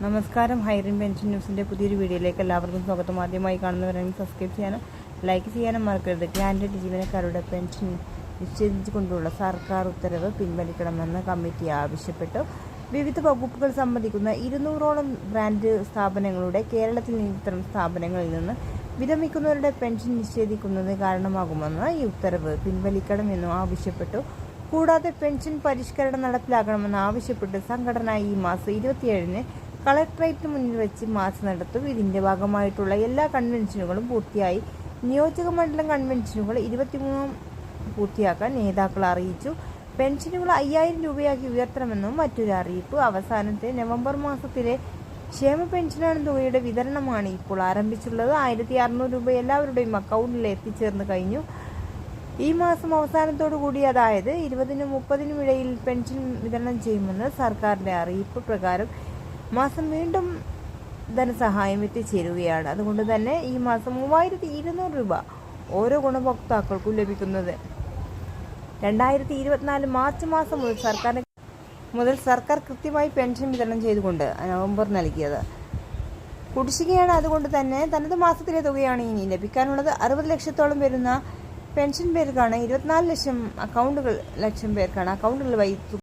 നമസ്കാരം. ഹൈറിൻ പെൻഷൻ ന്യൂസിൻ്റെ പുതിയൊരു വീഡിയോയിലേക്ക് എല്ലാവർക്കും സ്വാഗതം. ആദ്യമായി കാണുന്നവരാണെങ്കിൽ സബ്സ്ക്രൈബ് ചെയ്യാനും ലൈക്ക് ചെയ്യാനും മറക്കരുത്. ഗ്രാൻഡഡ് ജീവനക്കാരുടെ പെൻഷൻ നിശ്ചയിച്ചുകൊണ്ടുള്ള സർക്കാർ ഉത്തരവ് പിൻവലിക്കണമെന്ന് കമ്മിറ്റി ആവശ്യപ്പെട്ടു. വിവിധ വകുപ്പുകൾ സംബന്ധിക്കുന്ന 200ഓളം ഗ്രാൻഡ് സ്ഥാപനങ്ങളുടെ കേരളത്തിൽ ഇത്തരം സ്ഥാപനങ്ങളിൽ നിന്ന് വിരമിക്കുന്നവരുടെ പെൻഷൻ നിഷേധിക്കുന്നത് കാരണമാകുമെന്ന് ഈ ഉത്തരവ് പിൻവലിക്കണമെന്നും ആവശ്യപ്പെട്ടു. കൂടാതെ പെൻഷൻ പരിഷ്കരണം നടപ്പിലാക്കണമെന്ന് ആവശ്യപ്പെട്ട് സംഘടന ഈ മാസം 27-ന് കളക്ടറേറ്റിന് മുന്നിൽ വെച്ച് മാർച്ച് നടത്തും. ഇതിന്റെ ഭാഗമായിട്ടുള്ള എല്ലാ കൺവെൻഷനുകളും പൂർത്തിയായി. നിയോജക മണ്ഡലം കൺവെൻഷനുകൾ 23 പൂർത്തിയാക്കാൻ നേതാക്കൾ അറിയിച്ചു. പെൻഷനുകൾ 5000 രൂപയാക്കി ഉയർത്തണമെന്നും മറ്റൊരു അറിയിപ്പ്. അവസാനത്തെ നവംബർ മാസത്തിലെ ക്ഷേമ പെൻഷനാണ് തുകയുടെ വിതരണമാണ് ഇപ്പോൾ ആരംഭിച്ചിട്ടുള്ളത്. 1600 രൂപ എല്ലാവരുടെയും അക്കൗണ്ടിൽ എത്തിച്ചേർന്ന് കഴിഞ്ഞു. ഈ മാസം അവസാനത്തോടു കൂടി, അതായത് 20-നും 30-നും ഇടയിൽ പെൻഷൻ വിതരണം ചെയ്യുമെന്ന് സർക്കാരിന്റെ അറിയിപ്പ് പ്രകാരം മാസം വീണ്ടും ധനസഹായം എത്തിച്ചേരുകയാണ്. അതുകൊണ്ട് തന്നെ ഈ മാസം 3200 രൂപ ഓരോ ഗുണഭോക്താക്കൾക്കും ലഭിക്കുന്നത് 2024 മാർച്ച് മാസം മുതൽ സർക്കാർ കൃത്യമായി പെൻഷൻ വിതരണം ചെയ്തുകൊണ്ട് നവംബർ നൽകിയത് കുടിശ്ശികയാണ്. അതുകൊണ്ട് തന്നെ തനത് മാസത്തിലെ തുകയാണ് ഇനി ലഭിക്കാനുള്ളത്. 60 ലക്ഷത്തോളം വരുന്ന പെൻഷൻ പേർക്കാണ് 24 ലക്ഷം പേർക്കാണ് അക്കൗണ്ടുകൾ വഴി